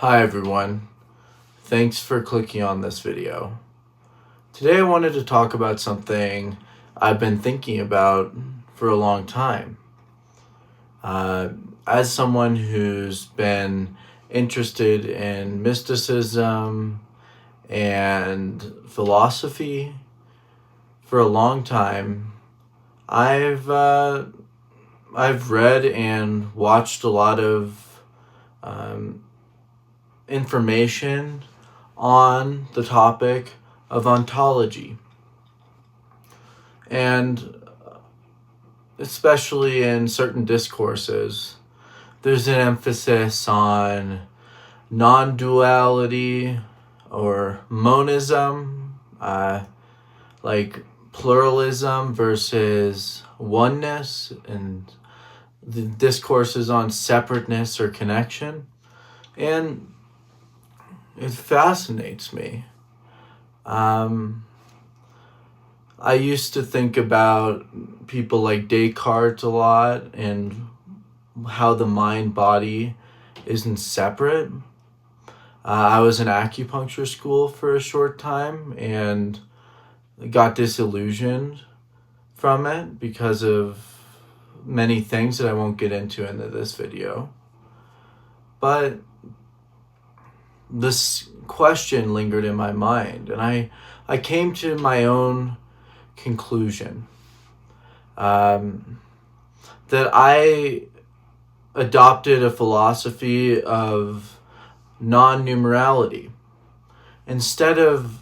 Hi everyone, thanks for clicking on this video. Today I wanted to talk about something I've been thinking about for a long time. As someone who's been interested in mysticism and philosophy for a long time, I've read and watched a lot of information on the topic of ontology. And especially in certain discourses, there's an emphasis on non-duality or monism, like pluralism versus oneness, and the discourses on separateness or connection. And it fascinates me. I used to think about people like Descartes a lot and how the mind-body isn't separate. I was in acupuncture school for a short time and got disillusioned from it because of many things that I won't get into this video. But this question lingered in my mind, and I came to my own conclusion that I adopted a philosophy of non-numerality. Instead of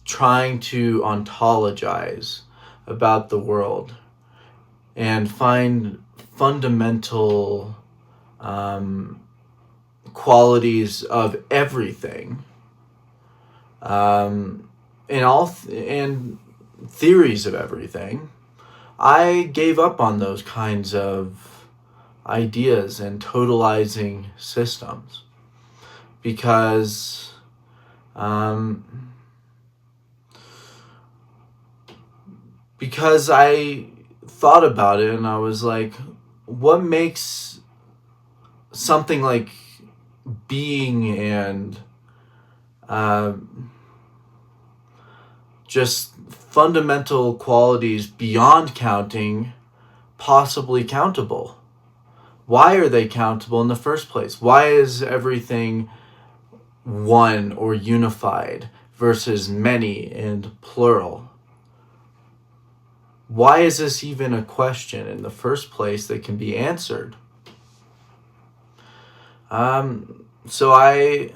trying to ontologize about the world and find fundamental qualities of everything, and theories of everything, I gave up on those kinds of ideas and totalizing systems because I thought about it and I was like, what makes something like being and just fundamental qualities beyond counting possibly countable? Why are they countable in the first place? Why is everything one or unified versus many and plural? Why is this even a question in the first place that can be answered? So I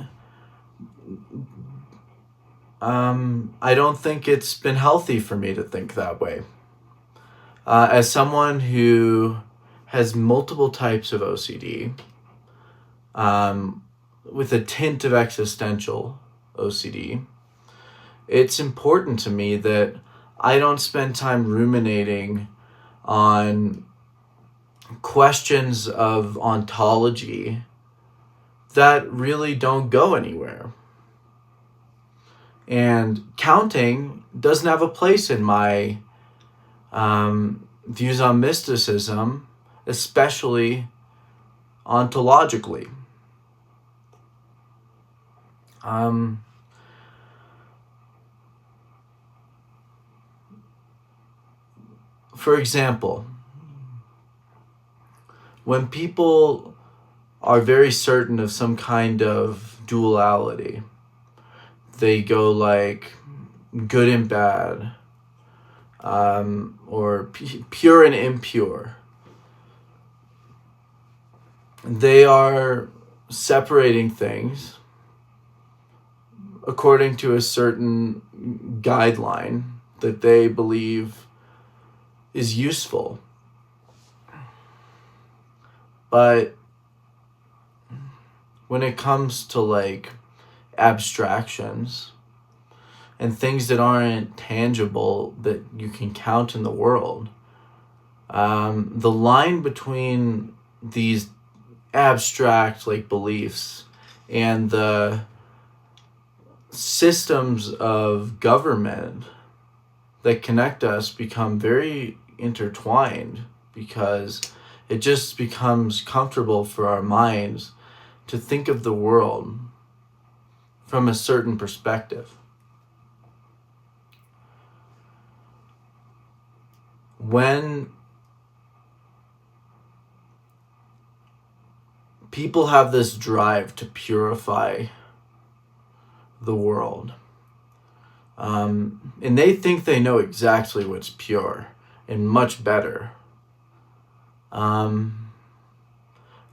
don't think it's been healthy for me to think that way. As someone who has multiple types of OCD, with a tint of existential OCD, it's important to me that I don't spend time ruminating on questions of ontology that really don't go anywhere. And counting doesn't have a place in my views on mysticism, especially ontologically. For example, when people are very certain of some kind of duality, they go like good and bad, or pure and impure. They are separating things according to a certain guideline that they believe is useful. But when it comes to like abstractions and things that aren't tangible that you can count in the world, the line between these abstract like beliefs and the systems of government that connect us become very intertwined, because it just becomes comfortable for our minds to think of the world from a certain perspective. When people have this drive to purify the world, and they think they know exactly what's pure and much better,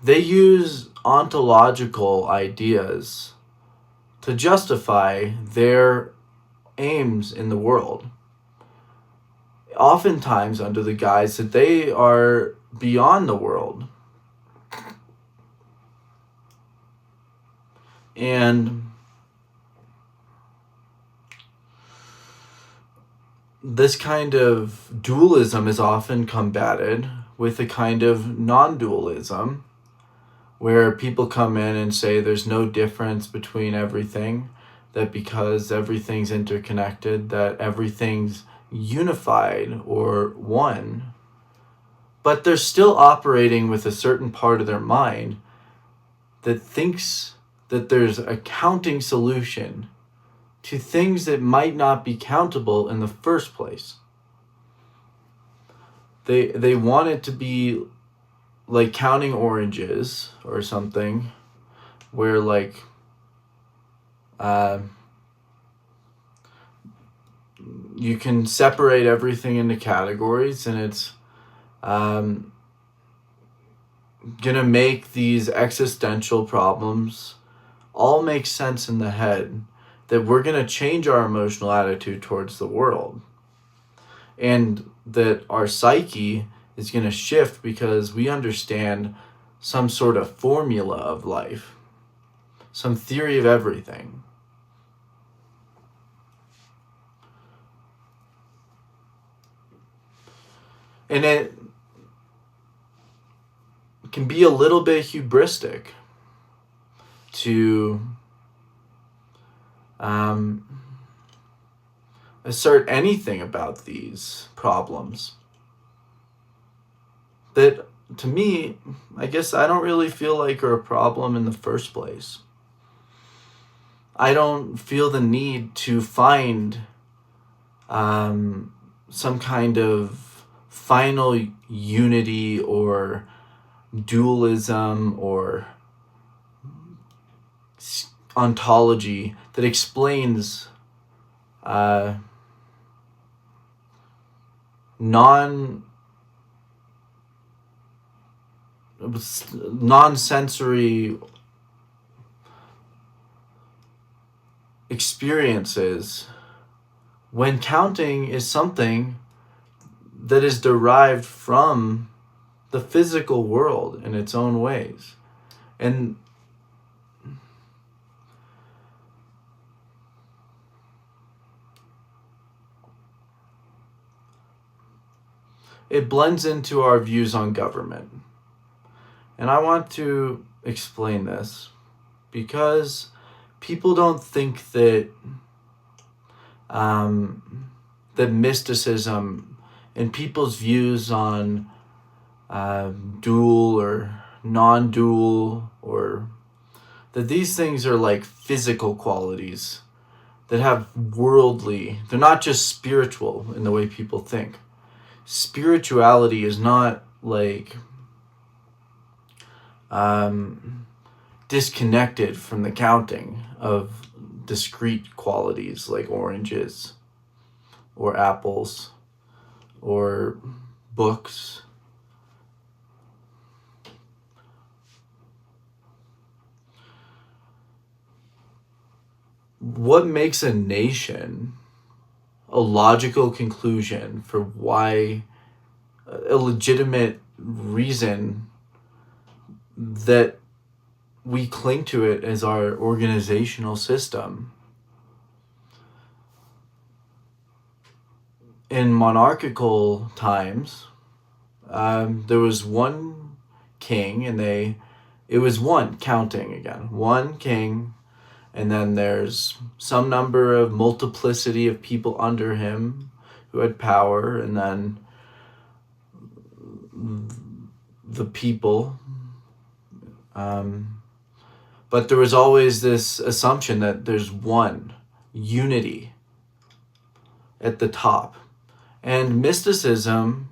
they use ontological ideas to justify their aims in the world, oftentimes under the guise that they are beyond the world. And this kind of dualism is often combated with a kind of non-dualism, where people come in and say there's no difference between everything, that because everything's interconnected, that everything's unified or one. But they're still operating with a certain part of their mind that thinks that there's a counting solution to things that might not be countable in the first place. They want it to be like counting oranges or something, where like you can separate everything into categories, and it's gonna make these existential problems all make sense in the head, that we're gonna change our emotional attitude towards the world, and that our psyche is going to shift because we understand some sort of formula of life, some theory of everything. And it can be a little bit hubristic to assert anything about these problems. That, to me, I guess I don't really feel like are a problem in the first place. I don't feel the need to find some kind of final unity or dualism or ontology that explains non-sensory experiences, when counting is something that is derived from the physical world in its own ways. And it blends into our views on government. And I want to explain this because people don't think that that mysticism and people's views on dual or non-dual, or that these things are like physical qualities that have worldly, they're not just spiritual in the way people think. Spirituality is not like disconnected from the counting of discrete qualities like oranges or apples or books. What makes a nation a logical conclusion for why, a legitimate reason that we cling to it as our organizational system? In monarchical times, there was one king, and it was one, counting again, one king, and then there's some number of multiplicity of people under him who had power, and then the people. But But there was always this assumption that there's one unity at the top. And mysticism,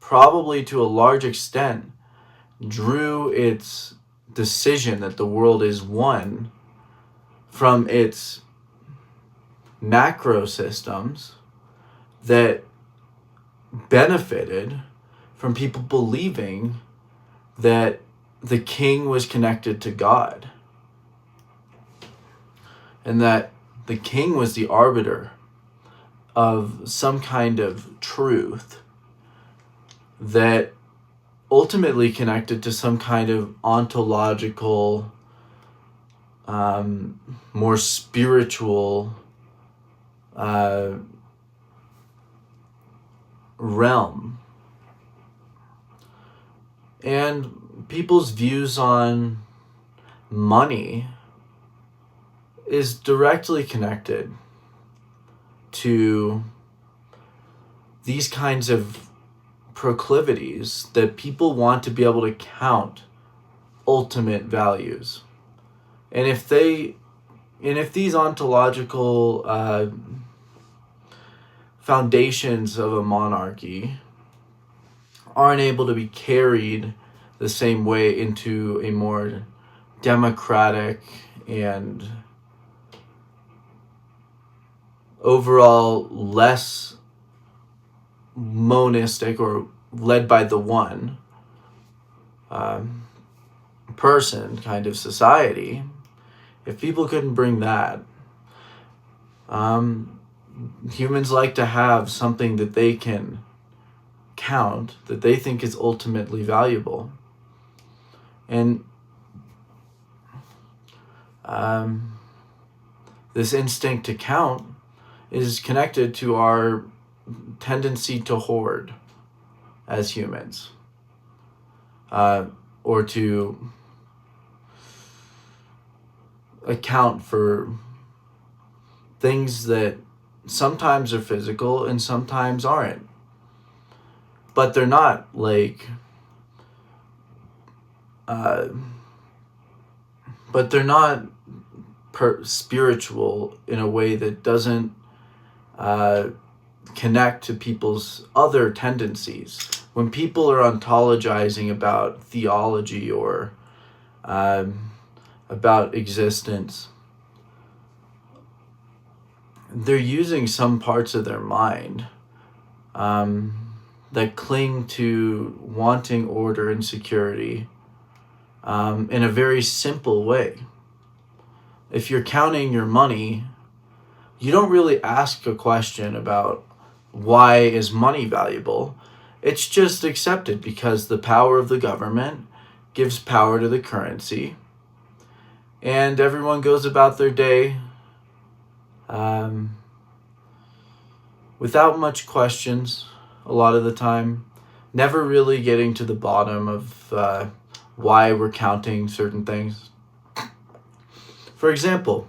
probably to a large extent, drew its decision that the world is one from its macro systems that benefited from people believing that the king was connected to God and that the king was the arbiter of some kind of truth that ultimately connected to some kind of ontological, more spiritual realm. And people's views on money is directly connected to these kinds of proclivities that people want to be able to count ultimate values. And if these ontological foundations of a monarchy aren't able to be carried the same way into a more democratic and overall less monistic or led by the one person kind of society, if people couldn't bring that, humans like to have something that they can count, that they think is ultimately valuable. And this instinct to count is connected to our tendency to hoard as humans, or to account for things that sometimes are physical and sometimes aren't. But they're not like, but they're not spiritual in a way that doesn't connect to people's other tendencies. When people are ontologizing about theology or about existence, they're using some parts of their mind that cling to wanting order and security in a very simple way. If you're counting your money, you don't really ask a question about why is money valuable. It's just accepted because the power of the government gives power to the currency, and everyone goes about their day without much questions a lot of the time, never really getting to the bottom of why we're counting certain things. For example,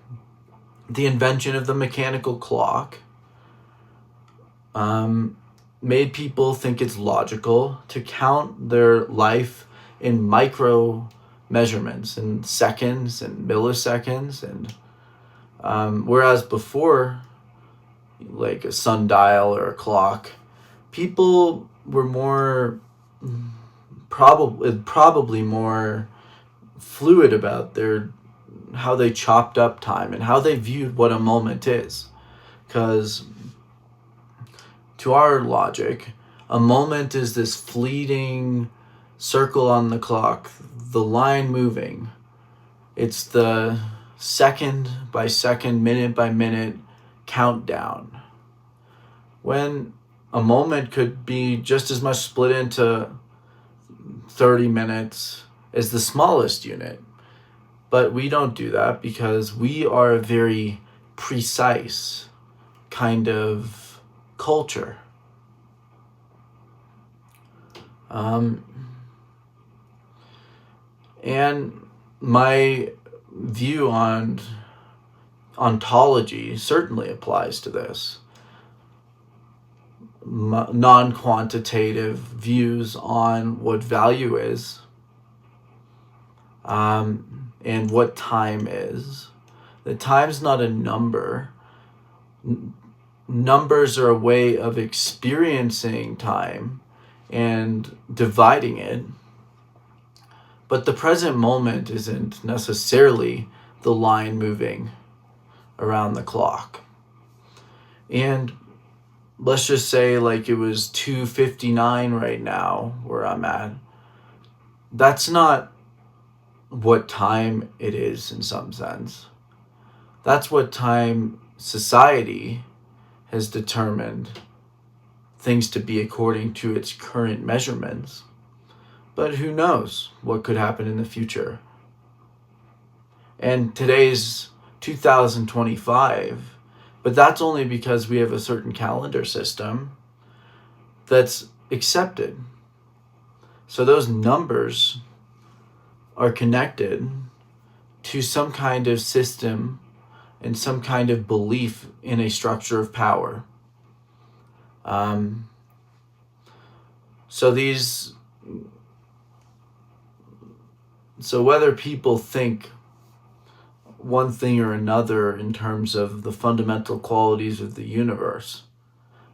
the invention of the mechanical clock made people think it's logical to count their life in micro measurements, in seconds and milliseconds, and whereas before, like a sundial or a clock, people were more probably more fluid about how they chopped up time and how they viewed what a moment is. Because to our logic, a moment is this fleeting circle on the clock, the line moving. It's the second by second, minute by minute countdown. When a moment could be just as much split into 30 minutes as the smallest unit. But we don't do that because we are a very precise kind of culture. And my view on ontology certainly applies to this. Non-quantitative views on what value is and what time is. That time's not a number. Numbers are a way of experiencing time and dividing it. But the present moment isn't necessarily the line moving around the clock. And let's just say like it was 2:59 right now where I'm at. That's not what time it is in some sense. That's what time society has determined things to be according to its current measurements. But who knows what could happen in the future? And today's 2025, but that's only because we have a certain calendar system that's accepted. So those numbers are connected to some kind of system and some kind of belief in a structure of power. So whether people think one thing or another in terms of the fundamental qualities of the universe,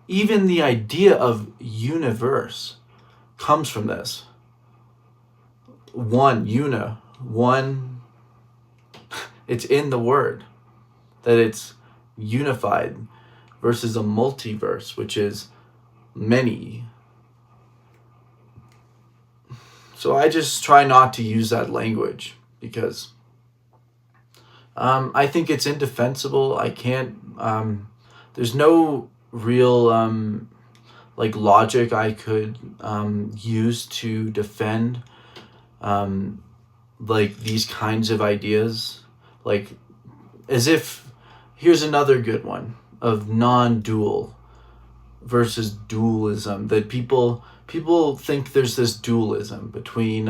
even the idea of universe comes from this. One, it's in the word that it's unified versus a multiverse, which is many. So I just try not to use that language because I think it's indefensible. I can't, there's no real like logic I could use to defend like these kinds of ideas. Like as if, here's another good one of non-dual versus dualism, that people think there's this dualism between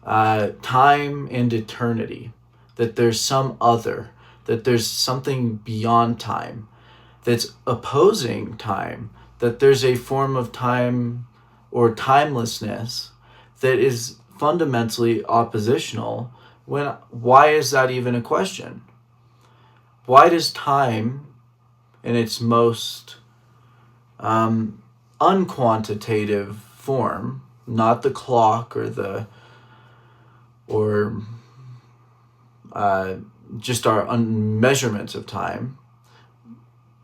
time and eternity, that there's some other, that there's something beyond time that's opposing time, that there's a form of time or timelessness that is fundamentally oppositional. Why is that even a question? Why does time in its most unquantitative form, not the clock or just our measurements of time,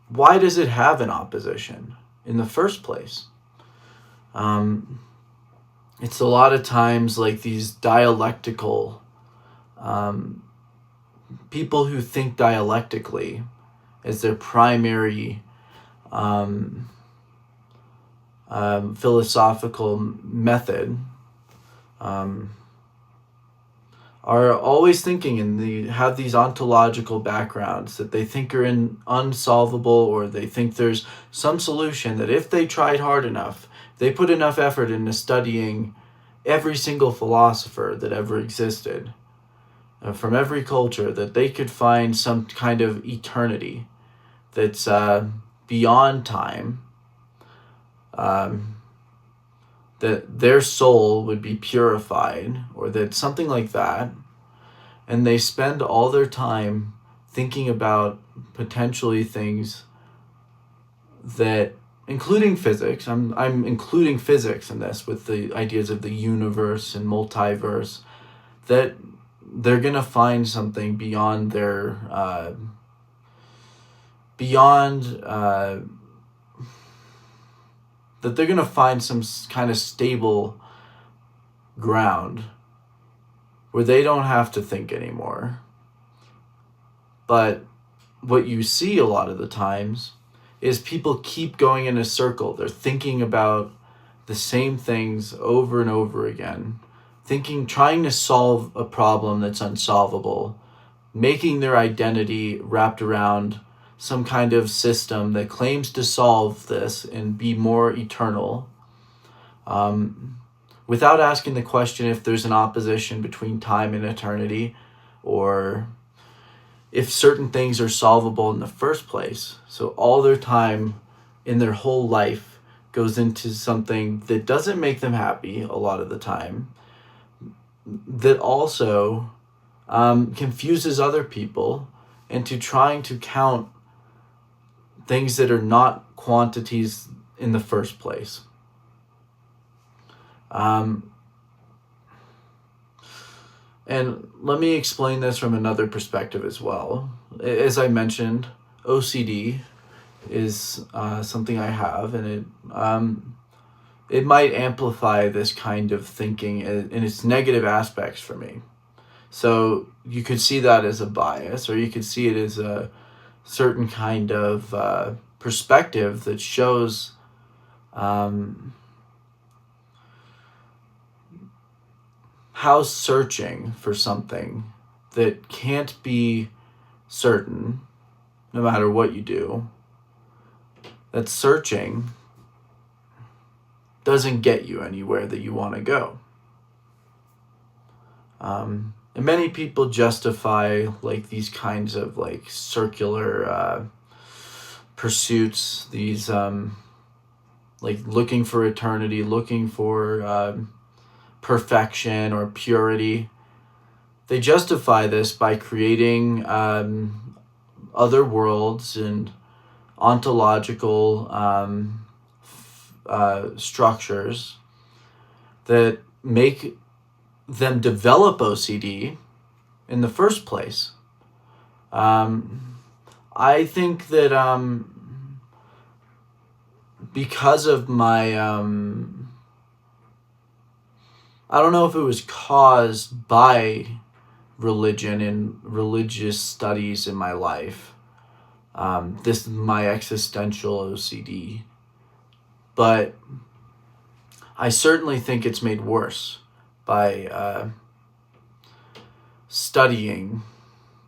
why does it have an opposition in the first place? It's a lot of times like these dialectical people who think dialectically as their primary philosophical method are always thinking and have these ontological backgrounds that they think are unsolvable, or they think there's some solution that if they tried hard enough, they put enough effort into studying every single philosopher that ever existed from every culture, that they could find some kind of eternity that's beyond time, that their soul would be purified, or that something like that. And they spend all their time thinking about potentially things that, including physics, I'm including physics in this with the ideas of the universe and multiverse, that they're going to find something beyond their that they're going to find some kind of stable ground where they don't have to think anymore. But what you see a lot of the times is people keep going in a circle. They're thinking about the same things over and over again, trying to solve a problem that's unsolvable, making their identity wrapped around some kind of system that claims to solve this and be more eternal, without asking the question if there's an opposition between time and eternity, or if certain things are solvable in the first place. So all their time in their whole life goes into something that doesn't make them happy a lot of the time, that also confuses other people into trying to count things that are not quantities in the first place. And let me explain this from another perspective as well. As I mentioned, OCD is something I have, and it might amplify this kind of thinking in its negative aspects for me. So you could see that as a bias, or you could see it as a certain kind of perspective that shows how searching for something that can't be certain, no matter what you do, that searching doesn't get you anywhere that you want to go. And many people justify like these kinds of like circular pursuits, these like looking for eternity, looking for perfection or purity. They justify this by creating other worlds and ontological structures that make them develop OCD in the first place. I think that because of my I don't know if it was caused by religion and religious studies in my life. This is my existential OCD. But I certainly think it's made worse by studying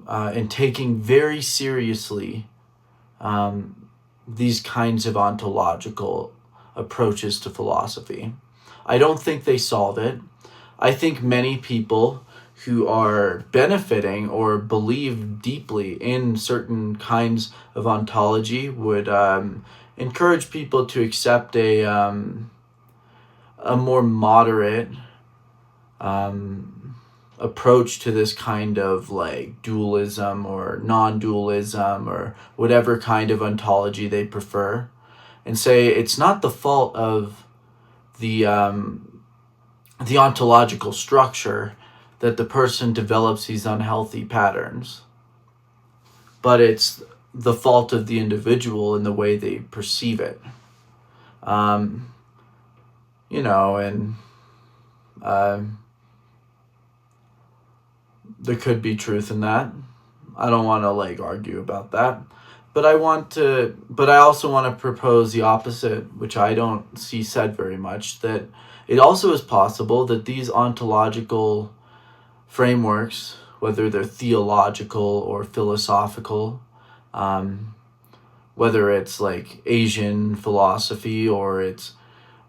and taking very seriously these kinds of ontological approaches to philosophy. I don't think they solve it. I think many people who are benefiting or believe deeply in certain kinds of ontology would encourage people to accept a more moderate approach to this kind of like dualism or non-dualism or whatever kind of ontology they prefer, and say it's not the fault of the ontological structure that the person develops these unhealthy patterns, but it's the fault of the individual in the way they perceive it. And there could be truth in that. I don't want to like argue about that, but I also want to propose the opposite, which I don't see said very much, that it also is possible that these ontological frameworks, whether they're theological or philosophical, whether it's like Asian philosophy or it's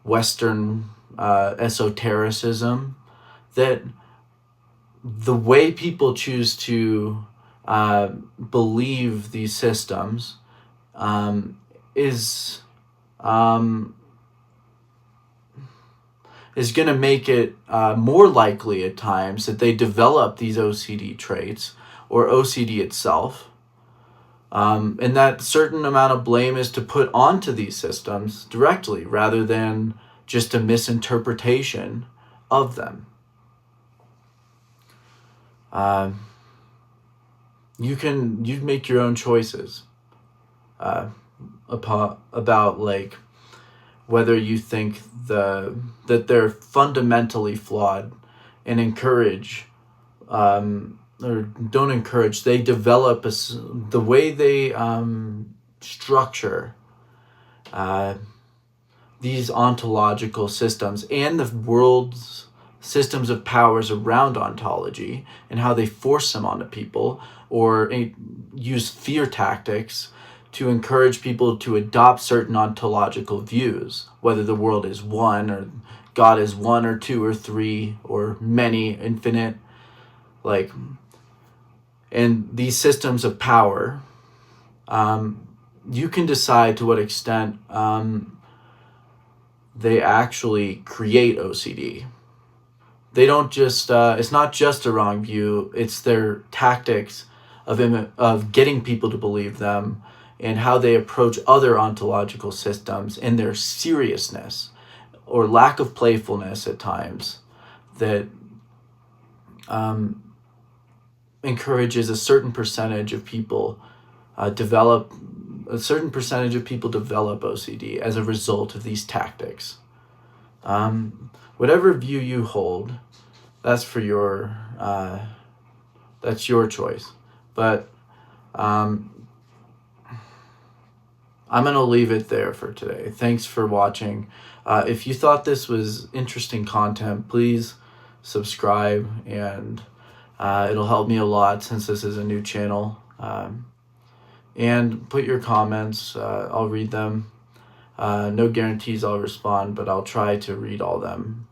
Western esotericism, that the way people choose to believe these systems is going to make it more likely at times that they develop these OCD traits or OCD itself. And that certain amount of blame is to put onto these systems directly rather than just a misinterpretation of them. You make your own choices about like whether you think that they're fundamentally flawed and encourage or don't encourage. They develop the way they structure these ontological systems and the world's systems of powers around ontology and how they force them onto people or use fear tactics to encourage people to adopt certain ontological views, whether the world is one or God is one or two or three or many, infinite, like, and these systems of power, you can decide to what extent they actually create OCD. they don't just, it's not just a wrong view, it's their tactics of getting people to believe them, and how they approach other ontological systems, and their seriousness or lack of playfulness at times that encourages a certain percentage of people develop OCD as a result of these tactics. Whatever view you hold, that's your choice. But I'm going to leave it there for today. Thanks for watching. If you thought this was interesting content, please subscribe, and it'll help me a lot since this is a new channel. And put your comments. I'll read them. No guarantees I'll respond, but I'll try to read all them.